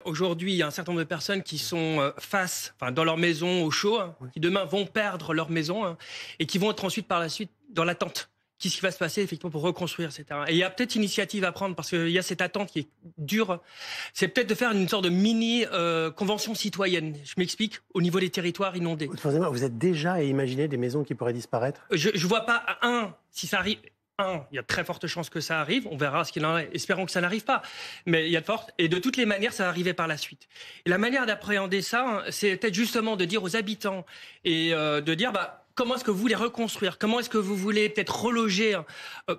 aujourd'hui, il y a un certain nombre de personnes qui sont dans leur maison au chaud, qui demain vont perdre leur maison et qui vont être ensuite par la suite dans l'attente. Qu'est-ce qui va se passer effectivement pour reconstruire ces terrains? Et il y a peut-être une initiative à prendre parce qu'il y a cette attente qui est dure. C'est peut-être de faire une sorte de mini convention citoyenne. Je m'explique, au niveau des territoires inondés. Vous êtes déjà à imaginer des maisons qui pourraient disparaître? Je vois pas, si ça arrive... il y a de très fortes chances que ça arrive. On verra ce qu'il en est. Espérons que ça n'arrive pas. Mais il y a de fortes. Et de toutes les manières, ça va arriver par la suite. Et la manière d'appréhender ça, c'est peut-être justement de dire aux habitants et de dire... comment est-ce que vous voulez reconstruire? Comment est-ce que vous voulez peut-être reloger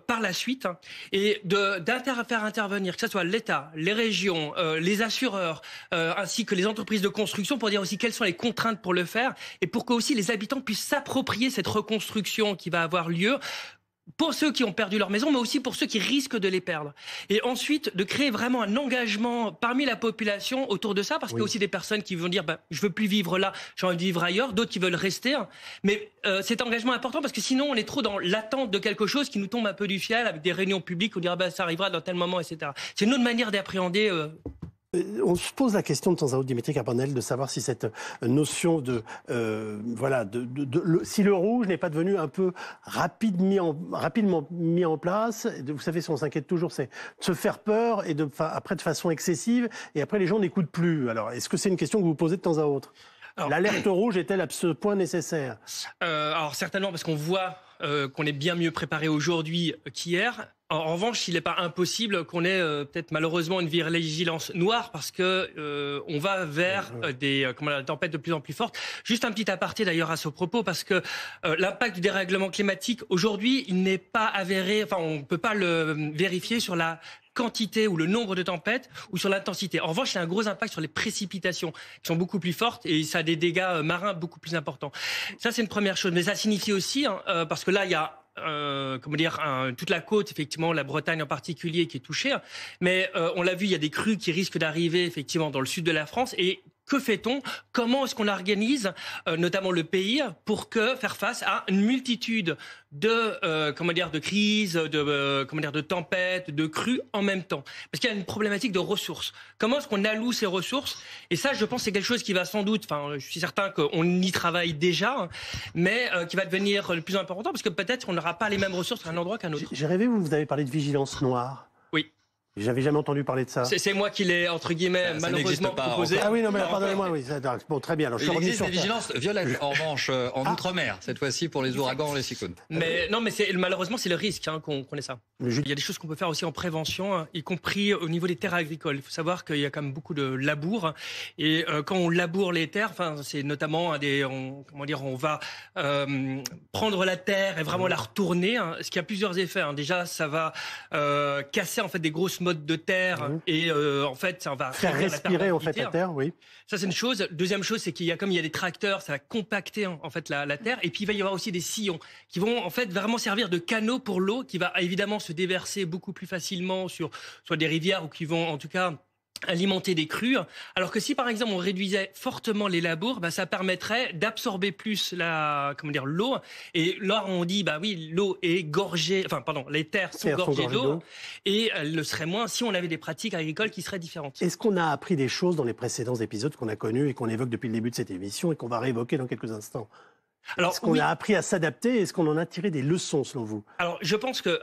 par la suite et faire intervenir, que ce soit l'État, les régions, les assureurs, ainsi que les entreprises de construction pour dire aussi quelles sont les contraintes pour le faire et pour que aussi les habitants puissent s'approprier cette reconstruction qui va avoir lieu pour ceux qui ont perdu leur maison, mais aussi pour ceux qui risquent de les perdre. Et ensuite, de créer vraiment un engagement parmi la population autour de ça, parce qu'il y a aussi des personnes qui vont dire je veux plus vivre là, j'ai envie de vivre ailleurs, d'autres qui veulent rester. Mais cet engagement est important parce que sinon, on est trop dans l'attente de quelque chose qui nous tombe un peu du ciel, avec des réunions publiques où on dira ça arrivera dans tel moment, etc. C'est une autre manière d'appréhender... On se pose la question de temps à autre, Dimitri Carponnel, de savoir si cette notion si le rouge n'est pas devenu un peu rapidement mis en place. Vous savez, on s'inquiète toujours, c'est de se faire peur et après de façon excessive, et après les gens n'écoutent plus. Alors, est-ce que c'est une question que vous posez de temps à autre? L'alerte rouge est-elle à ce point nécessaire? Alors certainement, parce qu'on voit qu'on est bien mieux préparé aujourd'hui qu'hier. En revanche, il n'est pas impossible qu'on ait peut-être malheureusement une vigilance noire parce que on va vers des tempêtes de plus en plus fortes. Juste un petit aparté d'ailleurs à ce propos parce que l'impact du dérèglement climatique aujourd'hui, il n'est pas avéré. Enfin, on ne peut pas le vérifier sur la quantité ou le nombre de tempêtes ou sur l'intensité. En revanche, il y a un gros impact sur les précipitations qui sont beaucoup plus fortes et ça a des dégâts marins beaucoup plus importants. Ça, c'est une première chose. Mais ça signifie aussi, parce que là, il y a toute la côte, effectivement, la Bretagne en particulier qui est touchée. Mais on l'a vu, il y a des crues qui risquent d'arriver effectivement dans le sud de la France. Et que fait-on? Comment est-ce qu'on organise, notamment le pays, pour faire face à une multitude de crises, de tempêtes, de crues en même temps? Parce qu'il y a une problématique de ressources. Comment est-ce qu'on alloue ces ressources? Et ça, je pense, c'est quelque chose qui va sans doute, je suis certain qu'on y travaille déjà, mais qui va devenir le plus important parce que peut-être qu'on n'aura pas les mêmes ressources à un endroit qu'à un autre. J'ai rêvé, vous avez parlé de vigilance noire. Oui. J'avais jamais entendu parler de ça. C'est moi qui l'ai, entre guillemets, malheureusement proposé. Ah oui, non, mais pardonnez-moi, oui. Bon, très bien. Alors, il existe des vigilances violettes, en revanche, en Outre-mer, cette fois-ci pour les ouragans et les cyclones. Mais malheureusement, c'est le risque qu'on ait ça. Il y a des choses qu'on peut faire aussi en prévention, y compris au niveau des terres agricoles. Il faut savoir qu'il y a quand même beaucoup de labour. Et quand on laboure les terres, c'est notamment on va prendre la terre et vraiment la retourner, ce qui a plusieurs effets. Déjà, ça va casser en fait des grosses mottes de terre et en fait ça va faire respirer en fait la terre, oui. Ça c'est une chose. Deuxième chose, c'est qu'il y a des tracteurs, ça va compacter en fait la terre et puis il va y avoir aussi des sillons qui vont en fait vraiment servir de canaux pour l'eau qui va évidemment se déverser beaucoup plus facilement sur soit des rivières ou qui vont en tout cas alimenter des crues, alors que si par exemple on réduisait fortement les labours, ça permettrait d'absorber plus l'eau. Et là on dit l'eau est gorgée, les terres sont gorgées d'eau, et elles le seraient moins si on avait des pratiques agricoles qui seraient différentes. Est-ce qu'on a appris des choses dans les précédents épisodes qu'on a connus et qu'on évoque depuis le début de cette émission et qu'on va réévoquer dans quelques instants? Est-ce qu'on a appris à s'adapter? Est-ce qu'on en a tiré des leçons selon vous? Alors je pense que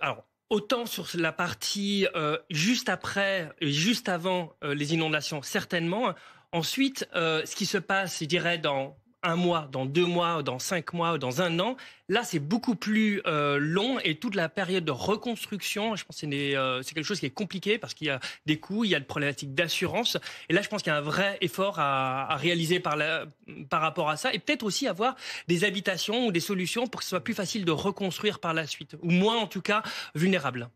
autant sur la partie juste après, juste avant les inondations, certainement. Ensuite, ce qui se passe, je dirais, dans 1 mois, dans 2 mois, dans 5 mois, dans 1 an, là, c'est beaucoup plus long et toute la période de reconstruction, je pense que c'est quelque chose qui est compliqué parce qu'il y a des coûts, il y a des problématiques d'assurance. Et là, je pense qu'il y a un vrai effort à réaliser par rapport à ça et peut-être aussi avoir des habitations ou des solutions pour que ce soit plus facile de reconstruire par la suite ou moins, en tout cas, vulnérable.